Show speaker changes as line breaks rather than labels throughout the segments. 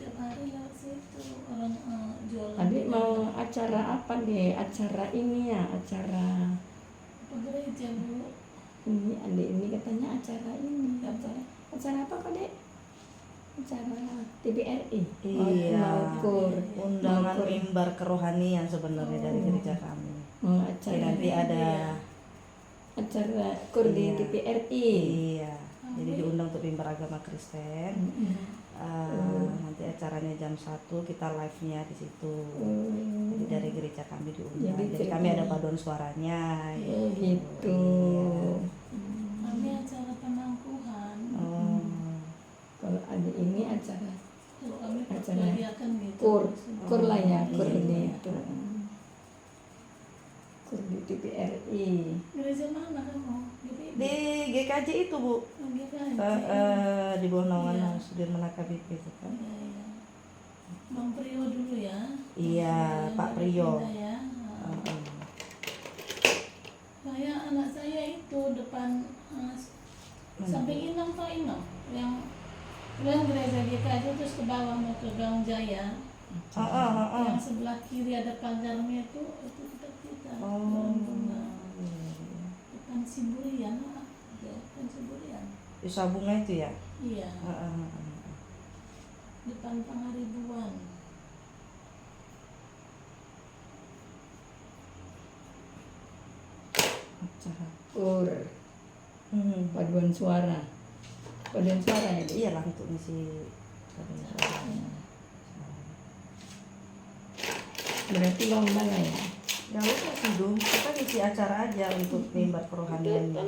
tiap hari lewat situ orang jualan.
Adik mau acara apa deh? Acara ini ya, acara
Apa gereja Bu?
ini adik ini katanya acara ini, acara apa kok dek? Acara TBRI.
Iya,
mau kur
undangan
mau kur.
mimbar kerohanian sebenarnya dari gereja kami.
Acara
Nanti ada
acara kur di
Iya.
TBRI.
iya, jadi diundang untuk mimbar agama Kristen. Nanti acaranya jam 1 kita live-nya di situ. Jadi dari gereja kami diundang. Jadi kami ada paduan suaranya.
Gitu.
Kami acara penangkuhan.
Kalau adik ini acara
Kalau kami
Acara
perkuliakan gitu.
kur lah ya, kur
Iya.
di itu. Kur di TBRI.
Gereja mana kamu?
Di GKJ itu Bu, di bawah naungan Sudirman HKBP itu kan.
Iya. Bang Priyo dulu ya.
Iya, Pak Priyo.
Pindah ya. Saya anak saya itu depan samping Inam Pak Inam yang gereja GKJ terus ke bawah mau ke Gang Jaya. Yang sebelah kiri ada pagarnya itu kita depan Siburian lah. Depan Siburian.
Di Sabunga itu ya.
Iya. Depan Pangaribuan.
Acara.
Kur paduan suara ya dek?
Iya lah untuk ngisi paduan suaranya.
Berarti lomba lah ya.
Ya udah sih dong, kita ngisi acara aja untuk mimbar kerohaniannya.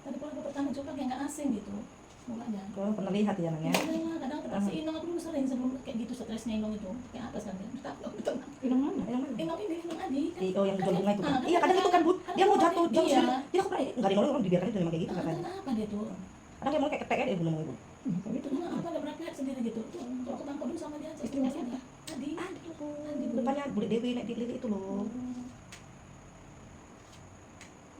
Tadi kalau aku pertama coba kayak nggak asing gitu mukanya.
Kau pernah lihat ya nanya?
Kadang si Inong aku dulu sering sebelum kayak gitu stresnya Inong itu kayak apa sekarang? Betul.
Inong mana?
Inong ini Inong Adi kan.
Oh yang jual bunga itu kan?
Ah,
Iya kadang itu kan Bu, dia mau jatuh,
Iya.
dia aku pernah nggak dinolong orang dibiarkan itu memang kayak gitu katanya.
Apa dia tuh?
Kadang dia mau kayak ketek ya Bu ngomong itu.
Itu
Apa ada berapa sendiri gitu? Tuh kalau aku bangkok dulu sama dia aja.
Istrinya siapa?
Adi.
Depannya Bu Dewi naik di lili itu loh.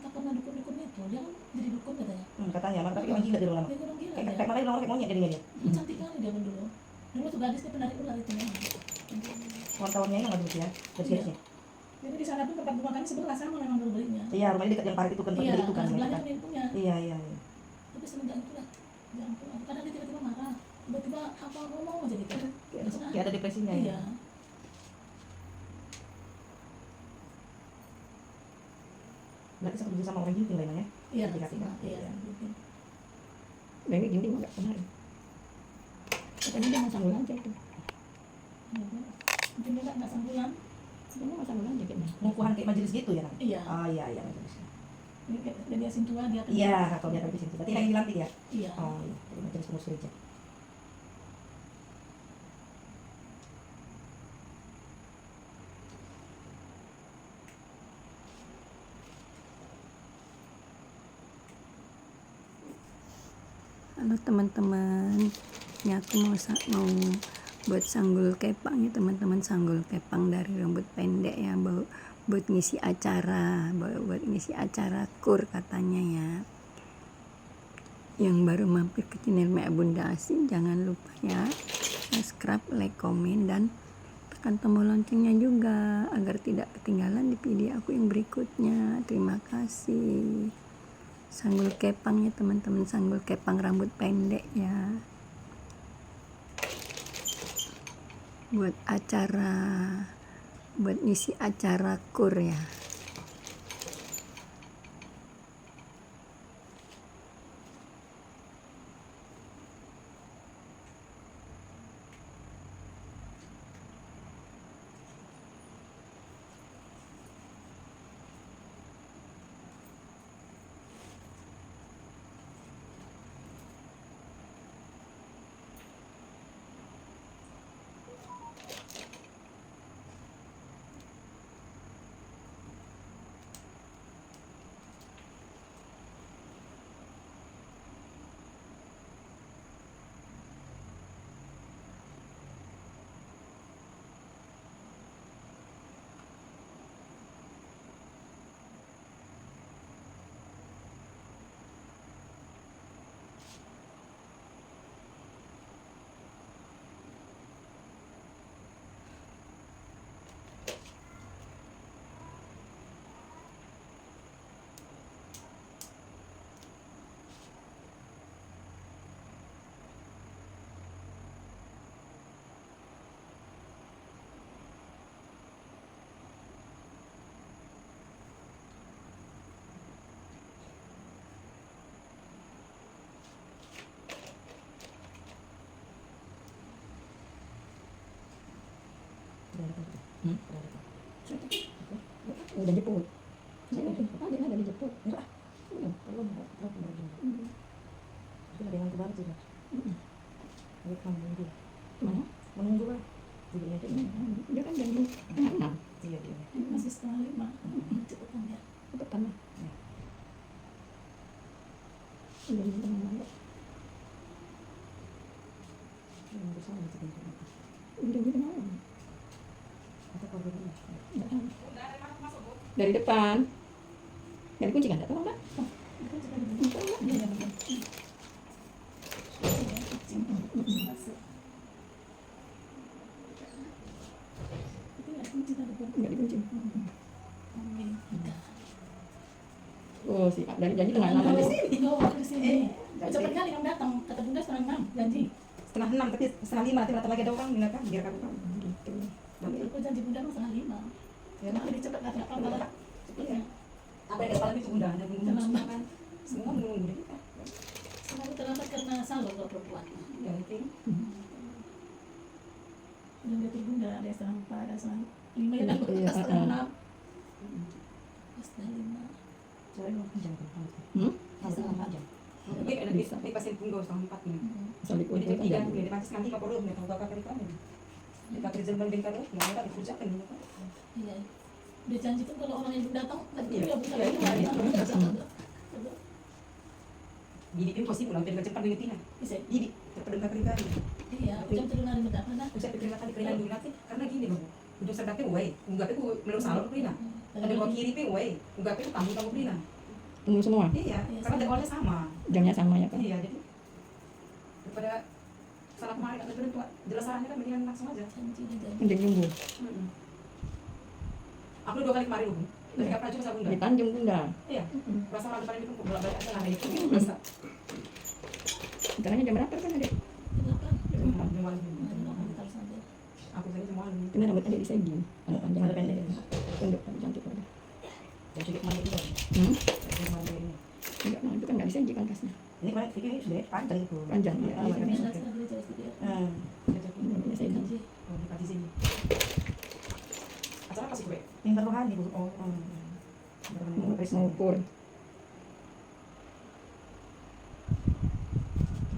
Nggak pernah dukun-dukun itu, dia kan jadi dukun katanya.
Katanya, tapi orang gila dia lama.
Dia orang gila
Kayak
dia.
ketek malah orang kayak monyet jadinya dia.
Cantik kali dia kan dulu. Dulu tuh gadis dia penarik ular itu memang.
Wartawannya yang nggak dulu ya, garis-garisnya.
Jadi di sana pun tempat rumah kami sebelah sama memang dulu belinya.
Iya rumahnya dekat yang parit itu kan,
Iya,
itu kan.
sebelahnya kan punya.
Iya.
Tapi semenjak itu lah, jangan pulang. Kadang dia tiba-tiba marah, tiba-tiba apa ngomong aja gitu.
Kayak ada depresinya ya.
Iya.
Berarti satu sama orang gini lah ya.
Iya.
Tiga.
Iya.
Baik gini nggak benar. Katanya dia mau sanggul aja itu.
Mungkin dia nggak sanggulan.
Dia mau sanggul aja kayaknya.
Pengukuhan kayak majelis gitu ya.
Iya.
Iya majelis.
Jadi asin tua dia.
Iya, kalau dia di sini. Berarti yang dilantik ya.
Iya.
Oh iya, jadi majelis pengurus gereja.
Halo teman-teman, ini aku mau buat sanggul kepang ya teman-teman, sanggul kepang dari rambut pendek ya, buat ngisi acara, buat ngisi acara kur katanya ya. Yang baru mampir ke channel Mea Bunda Asi, jangan lupa ya subscribe, like, komen, dan tekan tombol loncengnya juga agar tidak ketinggalan di video aku yang berikutnya. Terima kasih. Sanggul kepang ya teman-teman, sanggul kepang rambut pendek ya, buat acara, buat ngisi acara kur ya.
Hmm? Udah jemput. Saya ada dijemput.
Enggak. Belum. Itu ada yang kemarin juga. Ini kamu menunggu.
Mana?
Menunggu lah. Jadi aja.
Dia kan jam 6.
Iya dia.
Masih setengah 5. Cepet kan ya.
Pertama. Udah jam 6.
Menunggu sama gitu kan.
Udah jam 6.
Atau kalau belum.
Dari depan. Dari kunci kan? Enggak tahu enggak?
Iya, iya, betul. Masuk. Itu nggak kunci tadi, Bu.
Enggak dikunci.
Oke.
Oh, si dari janji tengah 6
Kalau
nanti.
bawa ke sini. Cepet kali kamu datang. Kata Bunda setengah 6. Janji.
Setengah 6 tapi setengah 5 nanti lagi ada orang benar kan biar kamu tahu.
Gitu.
Aku janji Bunda mau setengah 5. Ya, nah, lebih cepet nggak apa kalau cepetnya.
Apa yang kepala itu Bunda ada menunggu semua kan. Semua menunggu deh kita.
Selalu terlambat karena selalu kalau perempuan.
Ya itu.
Udah lihat Bunda ada setengah 4, ada setengah 5 ya kan?
Iya,
Setengah 6. Setengah 5.
Soalnya mau jam kan.
Setengah 4.
Jam. Tapi ada di pasien tunggu setengah 4 nih.
Sampai
Jadi
kunci
jam 3
kan.
di pantas nanti Pak Poro nih tahu kakak kamu. Kita kerja bengkel terus, nggak ada dikerjakan gitu.
Iya. Dia janji tuh kalau orang yang datang, nanti
Iya.
dia buka
Iya,
lagi.
iya. Jadi itu pasti pulang dari cepat dengan Tina.
Bisa.
Jadi cepat dengan keringan.
Iya, jam 3 hari muda mana?
Saya pikir makan keringan dulu nanti karena gini loh. Untuk sedapnya wae, enggak pe melur salur keringan. Ada mau kiri pe wae, enggak pe tamu keringan.
Penuh semua.
Iya, karena jadwalnya sama.
Jamnya sama ya kan?
Iya, jadi daripada salah kemarin atau itu jelas sarannya kan mendingan langsung aja.
Janji dia janji.
Mending nunggu.
Aku 2 kali kemarin loh. Tapi nggak pernah juga sama
Di
Bunda.
Tanjung Bunda.
Iya, rasa orang depan itu bolak-balik aja lah itu. Rasa.
Caranya jam berapa kan adek?
Kenapa?
Jam malam.
Kalau sampai.
Aku tadi semua
Ini rambut adek disegi. Anak panjang
Ada pendek.
Pendek tapi cantik ada.
dan cukup malam itu.
Hmm?
Yang malam ini.
Enggak, nah itu kan enggak disegi kan kasnya.
Ini kemarin ini sudah panjang itu.
Panjang, iya.
Ah,
Ini
makanya
adalah
sudah.
setengah gereja SD.
Ini saya
Janji.
Oh, di pagi sini. Acara apa sih gue?
Yang rohani Bu.
Oh,
mau ukur.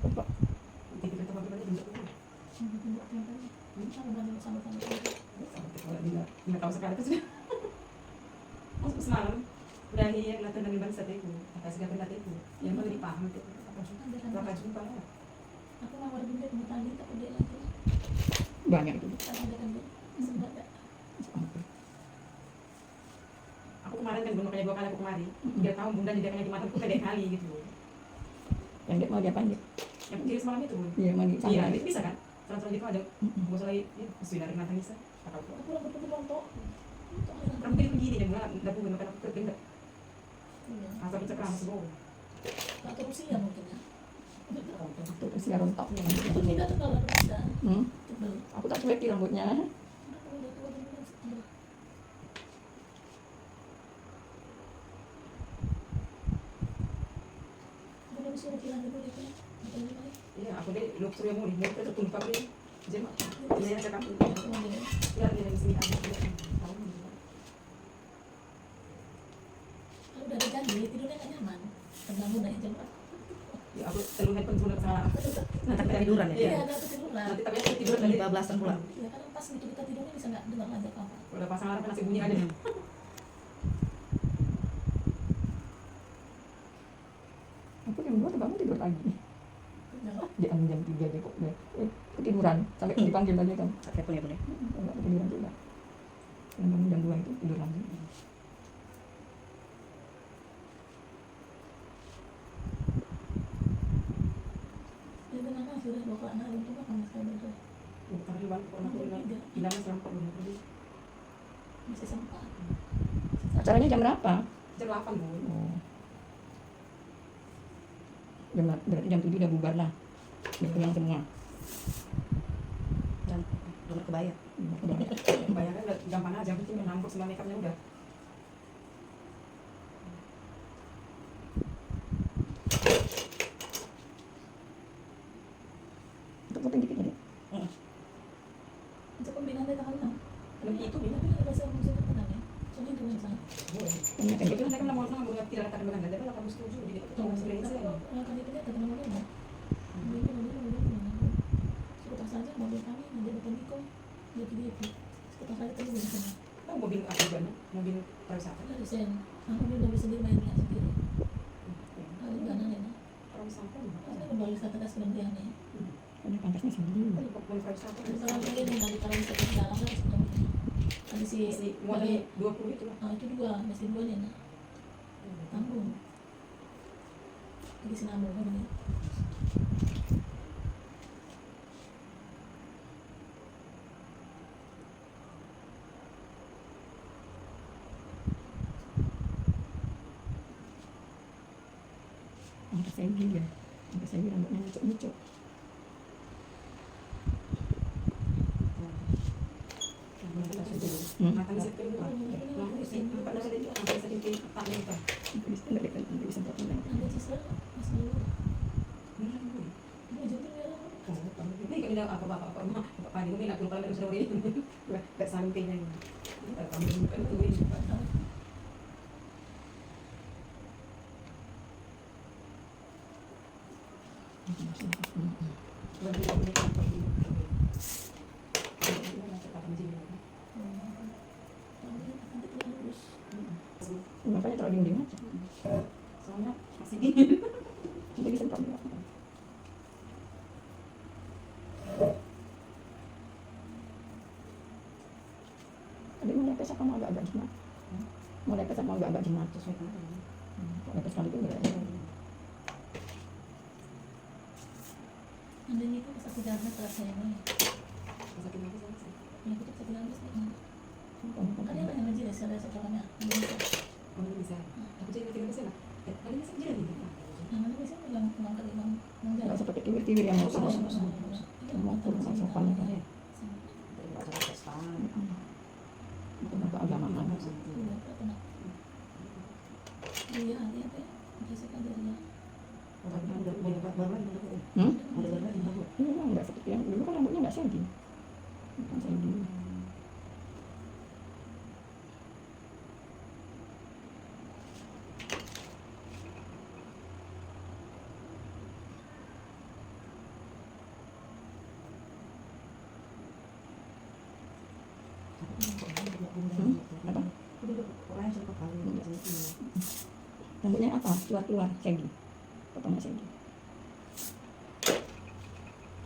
Apa?
TV kita bagaimana bentuk itu? Nggak tahu sekali itu sudah. Masuk semalam udah yang nonton dari bangsa itu, atas gak pernah itu, yang mau dipaham itu. Berapa jumpa lah?
Aku mau ada bunda mau tanya tak ada lagi.
Banyak itu.
Tak ada kan dia. Sebab tak.
Aku kemarin kan gue makanya 2 kali aku kemari. 3 tahun bunda nyediakannya di mata aku kayak kali gitu.
Yang dia mau dia panjang.
Yang kiri semalam itu.
Iya, mandi
Iya,
sama.
itu bisa kan? Salah-salah gitu aja. Gue soalnya ini mesti dari mata bisa. Atau
Aku rambut putih rontok.
rambut itu begini dan gue nggak punya makan aku kerja.
Iya.
Asal cekram semua.
Tak terusia mungkin ya.
Tuh usia rontok.
Itu tidak tebal aku bisa.
Hmm?
Tebal.
Aku tak cuek di rambutnya.
Aku udah tua dan bilang tebal. Boleh disuruh bilang dulu itu.
Iya, aku deh lu suruh yang mau di mulut itu tumpah deh. Jadi ini yang cekam itu.
Boleh.
Ya, dia yang sini ada.
Kalau udah ada janji, tidurnya nggak nyaman. Terbangun aja jam 4.
Ya, aku selalu handphone sudah salah.
Nah, tapi tiduran ya.
Iya.
Iya, ada ketiduran.
Nanti tapi aku tidur tadi.
15-an pula.
Ya kadang pas gitu kita tidurnya bisa nggak dengar aja apa.
Udah pasang alarm masih bunyi aja.
Aku jam 2 terbangun tidur lagi.
Udah.
Jam 3 aja kok. Ketiduran. Sampai dipanggil lagi kan.
Pakai pun ya, Bun ya.
Enggak ketiduran juga. Yang bangun jam 2 itu tidur lagi.
Ya kenapa sudah bawa ke anak untuk apa mas kamu tuh?
Bukan di balik orang aku bilang bilang selama jadi
Masih sempat.
Acaranya jam berapa?
jam 8 Bu.
Oh. Berarti jam 7 udah bubar lah. Udah pulang semua.
Dan donor kebaya.
Udah.
Bayarnya udah gampang aja, penting menambah semua makeupnya udah.
Untuk foto dikit aja.
Untuk pembinaan dari tanggal 6.
Banyak kan gitu.
Itu mereka mau tidak katakan dengan ganda, kalau kamu setuju, jadi itu kamu sebenarnya saya.
Kan itu dia teman mobilnya. Sekitar saja mobil kami di depan Iko. Dia sekitar saja tadi di sana.
Tahu mobil apa juga, mobil pariwisata.
Ada desain. Aku dia bisa sendiri mainnya sendiri. Ada dana ini.
Pariwisata.
Ada kembali wisata das kemudian nih.
Karena pangkasnya sendiri.
Mobil pariwisata.
Kalau ini dari kalau wisata di dalam kan sebenarnya. Ada si
Si modal 20 itu lah.
itu dua, masih dua nih. Tanggung. Lagi sinambung kan ini.
Pangkas Segi ya. Pangkas Segi rambutnya nyucuk-nyucuk.
Makan di situ. Mau isi, Pak Nasi dia angkat sedikit tak lebar.
Bisa potong lagi.
Ada sisa masih dua.
Beneran gue.
Dua juta ya.
Ini kan tidak apa bapak Pak ini nak lupa lagi sudah ini. Gak sampingnya ini. Kamu bukan itu ini Pak.
Makanya terlalu dingin aja.
Soalnya masih dingin.
Nanti disemprot juga. Tadi mau lepes apa mau agak-agak jimat? Mau lepes apa mau agak-agak jimat?
Sesuai kan.
Lepes kali itu enggak ya?
Anda ini kan sakit jalan terasa ini.
Sakit lagi saya.
Yang itu sakit jalan sih. Kan dia banyak majelis ada sekolahnya.
Kamu bisa. Aku jadi tinggal di sana. Kali ini saya jadi.
Nah, bisa bilang pulang kali bang.
Enggak seperti tiwir-tiwir yang mau sopan kan. Itu keagamaan.
Iya, ada apa ya? Bisa kan dari ya.
Ini memang enggak seperti yang dulu kan rambutnya enggak Segi. Bukan Segi. Rambutnya apa? Keluar-keluar Segi. Potongnya Segi.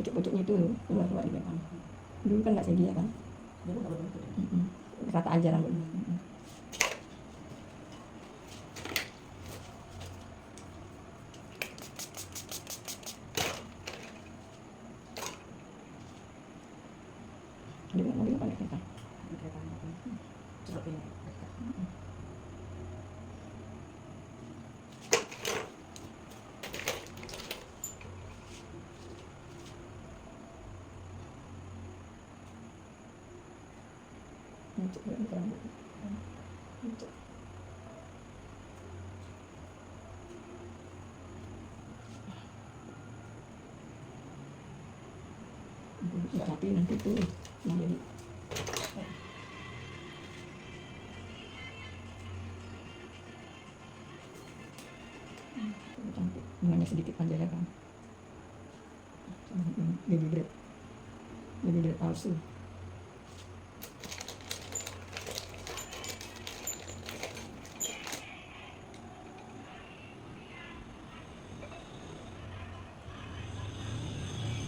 Pucuk-pucuknya itu keluar-keluar di belakang. Dulu kan enggak Segi ya kan? Rata aja rambutnya. Dia mobilnya pakai kereta. Untuk rambut. Untuk. Enggak rapi nanti tuh nah jadi cantik bunganya sedikit aja ya kan baby dread palsu.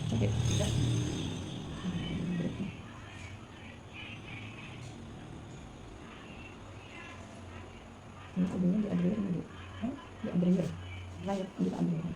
Cantik. Ini kodenya di Adrian dulu. Di Adrian. Lahir di Adrian.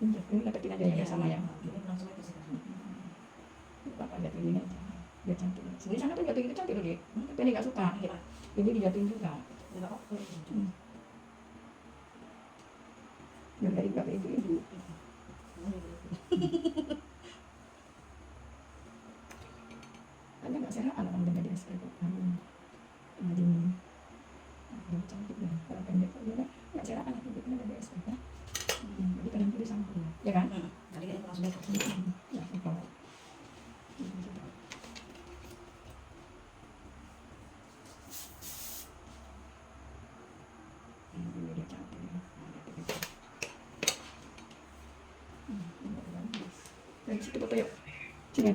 Ini dapetin aja yang sama ya. Bapak jatuhin aja. Biar cantik. Sebenarnya sana tuh jatuhin itu cantik loh dia. Tapi ini gak suka. Ini dijatuhin juga. Biar dari ibu. kan?
Tadi kayaknya aku langsung lihat.
Ya, oke. Ini dia cantik. Dari situ Bapak yuk. Sini.